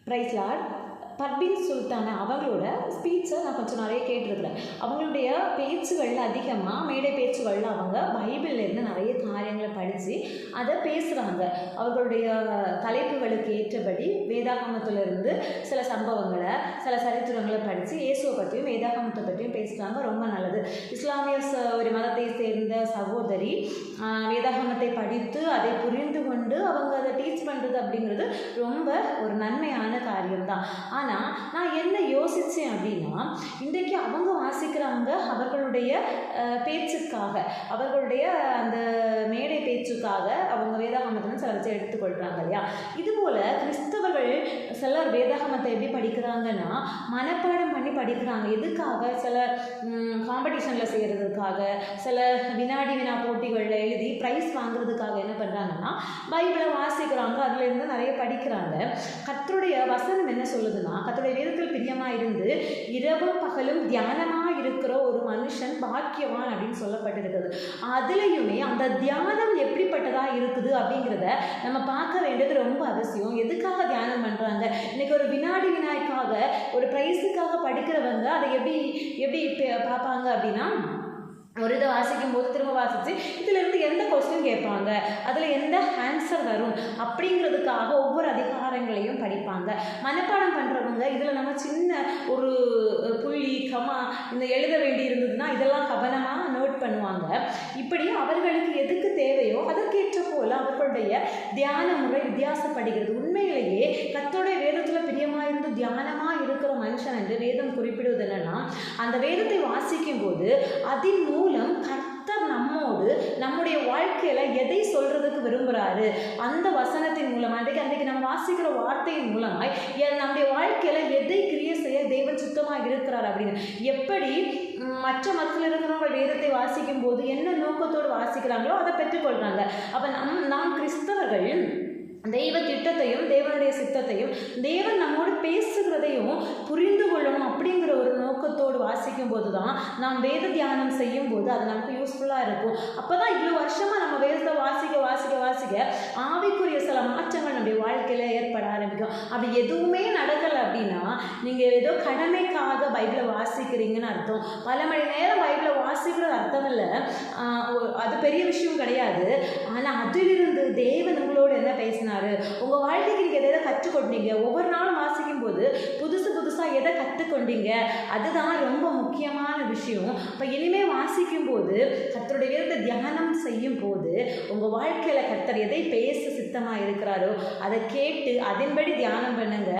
Price Lord. Parveen Sultana அவங்களோட ஸ்பீச்சை நான் கொஞ்சம் நிறைய கேட்டிருக்கிறேன். அவங்களுடைய பேச்சுகளில் அதிகமாக மேடை பேச்சுகளில் அவங்க பைபிள்லேருந்து நிறைய காரியங்களை படித்து அதை பேசுகிறாங்க. அவர்களுடைய தலைப்புகளுக்கு ஏற்றபடி வேதாகமத்திலிருந்து சில சம்பவங்களை, சில சரித்திரங்களை படித்து இயேசுவை பற்றியும் வேதாகமத்தை பற்றியும் பேசுகிறாங்க. ரொம்ப நல்லது. இஸ்லாமிய ஒரு மதத்தை சேர்ந்த சகோதரி வேதாகமத்தை படித்து அதை புரிந்து கொண்டு அவங்க அதை டீச் பண்ணுறது அப்படிங்கிறது ரொம்ப ஒரு நன்மையான காரியம்தான். ஆனால் நான் என்ன யோசித்தேன் அப்படின்னா, இன்றைக்கு அவங்க வாசிக்கிறாங்க அவர்களுடைய பேச்சுக்காக, அவர்களுடைய அந்த மேடை பேச்சுக்காக அவங்க வேதாகமத்தை சில வச்சு எடுத்துக்கொள்கிறாங்க இல்லையா? இதுபோல் கிறிஸ்தவர்கள் சிலர் வேதாகமத்தை எப்படி படிக்கிறாங்கன்னா மனப்பாடம் பண்ணி படிக்கிறாங்க. எதுக்காக? சில காம்படிஷனில் செய்கிறதுக்காக, சில வினாடி வினா போட்டிகளில் எழுதி ப்ரைஸ் வாங்குறதுக்காக என்ன பண்ணுறாங்கன்னா பைபிளை வாசிக்கிறாங்க, அதுலேருந்து நிறைய படிக்கிறாங்க. கர்த்தருடைய வசனம் என்ன சொல்லுதுன்னா, கர்த்தருடைய வேதத்தில் பிரியமாக இருந்து இரவும் பகலும் தியானமாக இருக்கிற ஒரு மனுஷன் பாக்கியவான் அப்படின்னு சொல்லப்பட்டிருக்கிறது. அதுலேயுமே அந்த தியானம் எப்படிப்பட்டதாக இருக்குது அப்படிங்கிறத நம்ம பார்க்க வேண்டியது ரொம்ப அவசியம். எதுக்காக தியானம் பண்ணுறாங்க? இன்றைக்கி ஒரு வினாடி வினாய்க்காக, ஒரு ப்ரைஸுக்காக படிக்கிறவங்க அதை எப்படி பார்ப்பாங்க அப்படின்னா, ஒரு இதை வாசிக்கும் போது திரும்ப வாசித்து இதிலிருந்து எந்த கொஸ்டின் கேட்பாங்க, அதில் எந்த ஆன்சர் வரும் அப்படிங்கிறதுக்காக ஒவ்வொரு அதிகாரங்களையும் படிப்பாங்க. மனப்பாடம் பண்ணுறவங்க இதில் நம்ம சின்ன ஒரு புள்ளி கமா இந்த எழுத வேண்டி இருந்ததுன்னா இதெல்லாம் கவனமாக நோட் பண்ணுவாங்க. இப்படி அவர்களுக்கு எதுக்கு தேவையோ அதற்கேற்ற போல் அவர்களுடைய தியான முறை வித்தியாசப்படுகிறது. உண்மையிலேயே கர்த்தருடைய வேதத்தில் பிரியமாக இருந்து தியானமாக இருக்கிற மனுஷன் என்று வேதம் குறிப்பிடுவது என்னன்னா, அந்த வேதத்தை வாசிக்கும் போது அதன் மூலம் கர்த்தர் நம்மோடு நம்முடைய வாழ்க்கையில் எதை சொல்கிறதுக்கு விரும்புகிறாரு, அந்த வசனத்தின் மூலம் அன்றைக்கு நம்ம வாசிக்கிற வார்த்தையின் மூலமாய் நம்முடைய வாழ்க்கையில் எதை கிரியை செய்ய தேவன் சுத்தமாக இருக்கிறார் அப்படின்னு. எப்படி மற்ற மதத்தில் இருக்கிறவங்க வேதத்தை வாசிக்கும் போது என்ன நோக்கத்தோடு வாசிக்கிறாங்களோ அதை பெற்றுக்கொள்கிறாங்க. அப்போ நாம் கிறிஸ்தவர்கள் தெய்வ திட்டத்தையும் தேவனுடைய சித்தத்தையும் தேவன் நம்மோடு பேசுகிறதையும் புரிந்து கொள்ளணும் அப்படிங்கிற ஒரு நோக்கத்தோடு வாசிக்கும் போது தான் நாம் வேத தியானம் செய்யும் போது அது நமக்கு யூஸ்ஃபுல்லாக இருக்கும். அப்போ தான் இவ்வளோ வருஷமாக நம்ம வேதத்தை வாசிக்க ஆவிக்குரிய சில மாற்றங்கள் நம்முடைய வாழ்க்கையில் ஏற்பட ஆரம்பிக்கும். அப்படி எதுவுமே நடக்கலை அப்படின்னா நீங்கள் ஏதோ கடமைக்காக பைபிளை வாசிக்கிறீங்கன்னு அர்த்தம். பல மணி நேரம் பைபிளை வாசிக்கிறது அர்த்தம் இல்லை, அது பெரிய விஷயம் கிடையாது. ஆனால் அதிலிருந்து தேவன் உங்களோடு என்ன பேசினார், உங்கள் வாழ்க்கைக்கு நீங்கள் எதை கற்றுக்கொண்டீங்க, ஒவ்வொரு நாளும் வாசிக்கும் போது புதுசாக எதை கற்றுக்கொண்டீங்க, அதுதான் ரொம்ப முக்கியமான விஷயம். இப்போ இனிமேல் வாசிக்கும் போது கர்த்தருடைய வேதத்தை தியானம் செய்யும் போது உங்கள் வாழ்க்கையில் கர்த்தர் எதை பேச சித்தமாக இருக்கிறாரோ அதை கேட்டு அதன்படி தியானம் பண்ணுங்க.